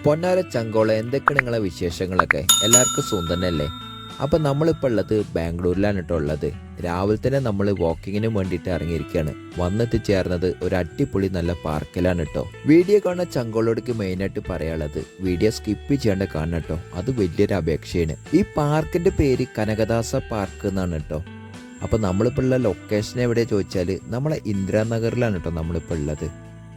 പൊന്നാര ചങ്കോള എന്തൊക്കെയാണ് നിങ്ങളെ വിശേഷങ്ങളൊക്കെ? എല്ലാവർക്കും സുഖം തന്നെയല്ലേ? അപ്പം നമ്മളിപ്പോൾ ഉള്ളത് ബാംഗ്ലൂരിലാണ് കേട്ടോ ഉള്ളത്. രാവിലെ തന്നെ നമ്മൾ വാക്കിങ്ങിന് വേണ്ടിയിട്ട് ഇറങ്ങിയിരിക്കുകയാണ്. വന്നെത്തിച്ചേർന്നത് ഒരു അടിപൊളി നല്ല പാർക്കിലാണ് കേട്ടോ. വീഡിയോ കാണുന്ന ചങ്കോളോടേക്ക് മെയിനായിട്ട് പറയാനുള്ളത് വീഡിയോ സ്കിപ്പ് ചെയ്യാണ്ട് കാണണം കേട്ടോ. അത് വലിയൊരു അപേക്ഷയാണ്. ഈ പാർക്കിന്റെ പേര് കനകദാസ പാർക്ക് എന്നാണ് കേട്ടോ. അപ്പോൾ നമ്മളിപ്പോൾ ഉള്ള ലൊക്കേഷൻ എവിടെ ചോദിച്ചാൽ നമ്മളെ ഇന്ദിരാനഗറിലാണ് കേട്ടോ നമ്മളിപ്പോൾ ഉള്ളത്.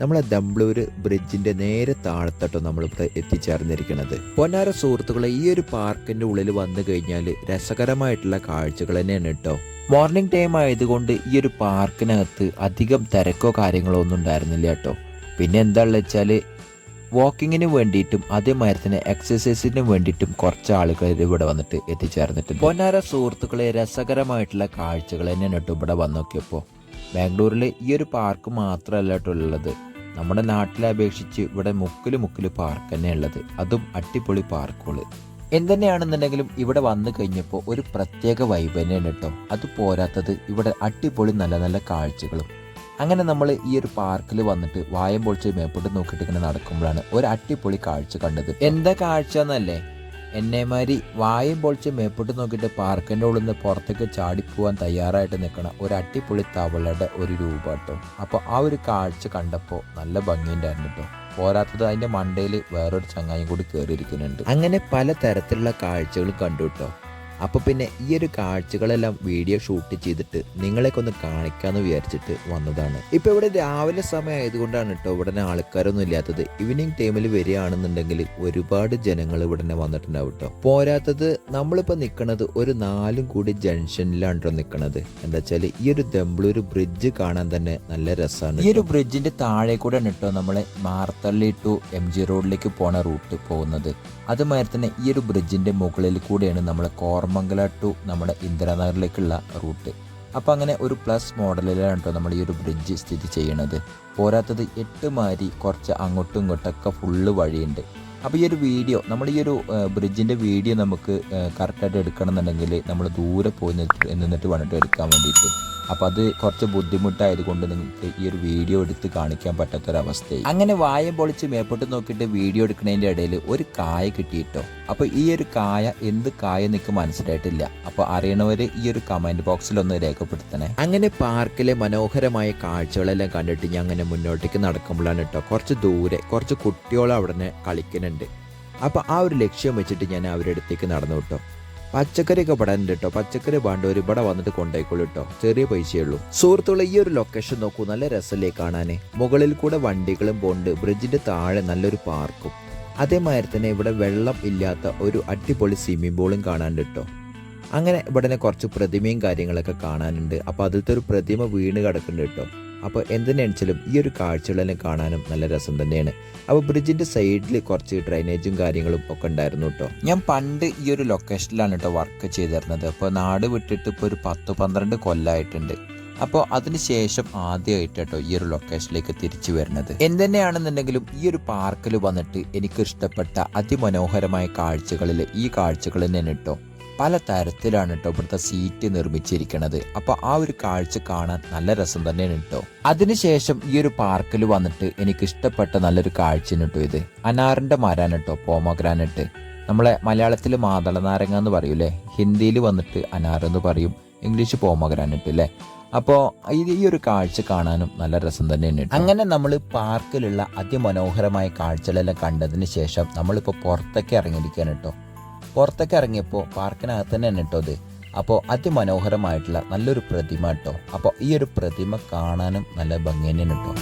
നമ്മളെ ദംബ്ലൂര് ബ്രിഡ്ജിന്റെ നേരെ താഴത്തോട്ടോ നമ്മളിവിടെ എത്തിച്ചേർന്നിരിക്കുന്നത്. പൊന്നാര സുഹൃത്തുക്കളെ, ഈ ഒരു പാർക്കിന്റെ ഉള്ളിൽ വന്നു കഴിഞ്ഞാൽ രസകരമായിട്ടുള്ള കാഴ്ചകൾ തന്നെയാണ് കേട്ടോ. മോർണിംഗ് ടൈം ആയതുകൊണ്ട് ഈ ഒരു പാർക്കിനകത്ത് അധികം തിരക്കോ കാര്യങ്ങളോ ഒന്നും ഉണ്ടായിരുന്നില്ല കേട്ടോ. പിന്നെ എന്താണെന്ന് വെച്ചാൽ വാക്കിങ്ങിന് വേണ്ടിയിട്ടും അതേമാതിരി തന്നെ എക്സസൈസിന് വേണ്ടിയിട്ടും കുറച്ച് ആളുകൾ ഇവിടെ വന്നിട്ട് എത്തിച്ചേർന്നിട്ടുണ്ട്. പൊന്നാര സുഹൃത്തുക്കളെ, രസകരമായിട്ടുള്ള കാഴ്ചകൾ തന്നെയാണ് കേട്ടോ ഇവിടെ വന്നു നോക്കിയപ്പോൾ. ബാംഗ്ലൂരിൽ ഈ ഒരു പാർക്ക് മാത്രമല്ല കേട്ടോ ഉള്ളത്. നമ്മുടെ നാട്ടിലെ അപേക്ഷിച്ച് ഇവിടെ മുക്കിൽ പാർക്ക് തന്നെ ഉള്ളത്, അതും അടിപൊളി പാർക്കുകൾ. എന്തുതന്നെയാണെന്നുണ്ടെങ്കിലും ഇവിടെ വന്നു കഴിഞ്ഞപ്പോൾ ഒരു പ്രത്യേക വൈബ് തന്നെയാണ് കേട്ടോ. അത് പോരാത്തത് ഇവിടെ അടിപൊളി നല്ല നല്ല കാഴ്ചകളും. അങ്ങനെ നമ്മൾ ഈ ഒരു പാർക്കിൽ വന്നിട്ട് വായം പൊളിച്ച് മേപ്പോട്ട് നോക്കിയിട്ട് ഇങ്ങനെ നടക്കുമ്പോഴാണ് ഒരു അടിപൊളി കാഴ്ച കണ്ടത്. എന്താ കാഴ്ച എന്നല്ലേ, എന്നെമാതിരി വായും പൊളിച്ച് മേപ്പോട്ട് നോക്കിയിട്ട് പാർക്കിൻ്റെ ഉള്ളിൽ നിന്ന് പുറത്തേക്ക് ചാടിപ്പോവാൻ തയ്യാറായിട്ട് നിൽക്കണ ഒരു അടിപൊളി തവളയുടെ ഒരു രൂപ കേട്ടോ. അപ്പോൾ ആ ഒരു കാഴ്ച കണ്ടപ്പോൾ നല്ല ഭംഗിയുണ്ടായിരുന്നു കേട്ടോ. പോരാത്തത് അതിൻ്റെ മണ്ടയിൽ വേറൊരു ചങ്ങായും കൂടി കയറിയിരിക്കുന്നുണ്ട്. അങ്ങനെ പല തരത്തിലുള്ള കാഴ്ചകൾ കണ്ടു കേട്ടോ. അപ്പോൾ പിന്നെ ഈ ഒരു കാഴ്ചകളെല്ലാം വീഡിയോ ഷൂട്ട് ചെയ്തിട്ട് നിങ്ങളെയൊക്കെ ഒന്ന് കാണിക്കാമെന്ന് വിചാരിച്ചിട്ട് വന്നതാണ്. ഇപ്പോൾ ഇവിടെ രാവിലെ സമയം ആയതുകൊണ്ടാണ് കേട്ടോ ഇവിടെ ആൾക്കാരൊന്നും ഇല്ലാത്തത്. ഈവനിങ് ടൈമിൽ വരികയാണെന്നുണ്ടെങ്കിൽ ഒരുപാട് ജനങ്ങൾ ഇവിടെ വന്നിട്ടുണ്ടാവും കേട്ടോ. പോരാത്തത് നമ്മളിപ്പോൾ നിൽക്കുന്നത് ഒരു 4 കൂടി ജംഗ്ഷനിലാണ് കേട്ടോ നിൽക്കുന്നത്. എന്താ വെച്ചാൽ ഈ ഒരു ദംബ്ലൂര് ബ്രിഡ്ജ് കാണാൻ തന്നെ നല്ല രസമാണ്. ഈ ഒരു ബ്രിഡ്ജിന്റെ താഴെ കൂടെ കേട്ടോ നമ്മളെ മാർത്തള്ളി ടു MG റോഡിലേക്ക് പോണ റൂട്ട് പോകുന്നത്. അതുമാതിരി തന്നെ ഈ ഒരു ബ്രിഡ്ജിന്റെ മുകളിൽ കൂടെയാണ് നമ്മളെ കോർമംഗല ടു നമ്മുടെ ഇന്ദിരാനഗറിലേക്കുള്ള റൂട്ട്. അപ്പോൾ അങ്ങനെ ഒരു പ്ലസ് മോഡലിലാണ് കേട്ടോ നമ്മൾ ഈ ഒരു ബ്രിഡ്ജ് സ്ഥിതി ചെയ്യണത്. പോരാത്തത് 8 മാരി കുറച്ച് അങ്ങോട്ടും ഇങ്ങോട്ടൊക്കെ ഫുള്ള് വഴിയുണ്ട്. അപ്പോൾ ഈ ഒരു വീഡിയോ നമ്മൾ ഈ ഒരു ബ്രിഡ്ജിൻ്റെ വീഡിയോ നമുക്ക് കറക്റ്റായിട്ട് എടുക്കണം എന്നുണ്ടെങ്കിൽ നമ്മൾ ദൂരെ പോയി നിന്നിട്ട് വേണ്ടിയിട്ട് എടുക്കാൻ വേണ്ടിയിട്ട്. അപ്പോൾ അത് കുറച്ച് ബുദ്ധിമുട്ടായതുകൊണ്ട് നിങ്ങൾക്ക് ഈ ഒരു വീഡിയോ എടുത്ത് കാണിക്കാൻ പറ്റാത്തൊരവസ്ഥയായി. അങ്ങനെ വായം പൊളിച്ച് മേപ്പോട്ട് നോക്കിയിട്ട് വീഡിയോ എടുക്കുന്നതിൻ്റെ ഇടയിൽ ഒരു കായ കിട്ടിയിട്ടോ. അപ്പോൾ ഈ ഒരു കായ എന്ത് കായ നിങ്ങൾക്ക് മനസ്സിലായിട്ടില്ല. അപ്പോൾ അറിയണവർ ഈ ഒരു കമൻറ്റ് ബോക്സിലൊന്ന് രേഖപ്പെടുത്തണേ. അങ്ങനെ പാർക്കിലെ മനോഹരമായ കാഴ്ചകളെല്ലാം കണ്ടിട്ട് ഞാൻ അങ്ങനെ മുന്നോട്ടേക്ക് നടക്കുമ്പോഴാണ് കേട്ടോ കുറച്ച് ദൂരെ കുറച്ച് കുട്ടികൾ അവിടെ കളിക്കുന്നുണ്ട്. അപ്പോൾ ആ ഒരു ലക്ഷ്യം വെച്ചിട്ട് ഞാൻ അവരുടെ അടുത്തേക്ക് നടന്നു കേട്ടോ. പച്ചക്കറിയൊക്കെ പെടാനുണ്ട് കേട്ടോ. പച്ചക്കറി വേണ്ടവർ ഇവിടെ വന്നിട്ട് കൊണ്ടുപോയിക്കോളൂ കേട്ടോ, ചെറിയ പൈസയുള്ളൂ. സുഹൃത്തുക്കളെ, ഈ ഒരു ലൊക്കേഷൻ നോക്കൂ, നല്ല രസമല്ലേ കാണാൻ. മുകളിൽ കൂടെ വണ്ടികളും പോണ്ട്, ബ്രിഡ്ജിന്റെ താഴെ നല്ലൊരു പാർക്കും. അതേമാതിരി തന്നെ ഇവിടെ വെള്ളം ഇല്ലാത്ത ഒരു അടിപൊളി സ്വിമ്മിംഗ് പൂളും കാണാനുണ്ട് കേട്ടോ. അങ്ങനെ ഇവിടെ കുറച്ച് പ്രതിമയും കാര്യങ്ങളൊക്കെ കാണാനുണ്ട്. അപ്പോൾ അതിലത്തെ ഒരു പ്രതിമ വീണ് കിടക്കുന്നുണ്ട് കേട്ടോ. അപ്പോൾ എന്തിനാണെങ്കിലും ഈ ഒരു കാഴ്ചകളെല്ലാം കാണാനും നല്ല രസം തന്നെയാണ്. അപ്പോൾ ബ്രിഡ്ജിൻ്റെ സൈഡിൽ കുറച്ച് ഡ്രൈനേജും കാര്യങ്ങളും ഒക്കെ ഉണ്ടായിരുന്നു കേട്ടോ. ഞാൻ പണ്ട് ഈ ഒരു ലൊക്കേഷനിലാണ് കേട്ടോ വർക്ക് ചെയ്തിരുന്നത്. അപ്പോൾ നാട് വിട്ടിട്ട് ഇപ്പോൾ ഒരു 10-12 കൊല്ലമായിട്ടുണ്ട്. അപ്പോൾ അതിനുശേഷം ആദ്യമായിട്ട് കേട്ടോ ഈ ഒരു ലൊക്കേഷനിലേക്ക് തിരിച്ചു വരുന്നത്. എന്തുതന്നെയാണെന്നുണ്ടെങ്കിലും ഈ ഒരു പാർക്കിൽ വന്നിട്ട് എനിക്ക് ഇഷ്ടപ്പെട്ട അതിമനോഹരമായ കാഴ്ചകളിൽ ഈ കാഴ്ചകൾ തന്നെയാണ് കേട്ടോ. പല തരത്തിലാണ് കേട്ടോ ഇവിടുത്തെ സീറ്റ് നിർമ്മിച്ചിരിക്കുന്നത്. അപ്പോൾ ആ ഒരു കാഴ്ച കാണാൻ നല്ല രസം തന്നെയാണ് കേട്ടോ. അതിനുശേഷം ഈ ഒരു പാർക്കിൽ വന്നിട്ട് എനിക്ക് ഇഷ്ടപ്പെട്ട നല്ലൊരു കാഴ്ചയാണ് കേട്ടോ ഇത്. അനാറിന്റെ മരാണ് കേട്ടോ, പോമഗ്രാനറ്റ്. നമ്മളെ മലയാളത്തിൽ മാതള നാരങ്ങ എന്ന് പറയൂലേ, ഹിന്ദിയിൽ വന്നിട്ട് അനാർ എന്ന് പറയും, ഇംഗ്ലീഷ് പോമഗ്രാനറ്റ് അല്ലേ. അപ്പോൾ ഈ ഒരു കാഴ്ച കാണാനും നല്ല രസം തന്നെയാണ്. അങ്ങനെ നമ്മൾ പാർക്കിലുള്ള അതിമനോഹരമായ കാഴ്ചകളെല്ലാം കണ്ടതിന് ശേഷം നമ്മളിപ്പോൾ പുറത്തേക്ക് ഇറങ്ങിയിരിക്കുകയാണ് കേട്ടോ. പുറത്തേക്ക് ഇറങ്ങിയപ്പോൾ പാർക്കിനകത്ത് തന്നെ കേട്ടോ ഇത്. അപ്പോൾ അതിമനോഹരമായിട്ടുള്ള നല്ലൊരു പ്രതിമ കേട്ടോ. അപ്പോൾ ഈ ഒരു പ്രതിമ കാണാനും നല്ല ഭംഗി തന്നെയാണ് കേട്ടോ.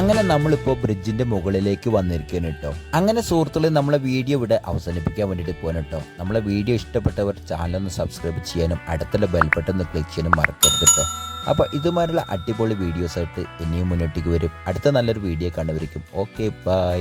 അങ്ങനെ നമ്മളിപ്പോൾ ബ്രിഡ്ജിന്റെ മുകളിലേക്ക് വന്നിരിക്കുകയാണ് കേട്ടോ. അങ്ങനെ സുഹൃത്തുക്കളെ, നമ്മളെ വീഡിയോ ഇവിടെ അവസാനിപ്പിക്കാൻ വേണ്ടിയിട്ട് പോകണം കേട്ടോ. നമ്മളെ വീഡിയോ ഇഷ്ടപ്പെട്ടവർ ചാനലൊന്ന് സബ്സ്ക്രൈബ് ചെയ്യാനും അടുത്തുള്ള ബെൽ ബട്ടൺ ഒന്ന് ക്ലിക്ക് ചെയ്യാനും മറക്കരുത് കേട്ടോ. അപ്പോൾ ഇതുമാതിരിയുള്ള അടിപൊളി വീഡിയോസായിട്ട് ഇനിയും മുന്നോട്ടേക്ക് വരും. അടുത്ത നല്ലൊരു വീഡിയോ കണ്ടുവരിക്കും. Okay, by.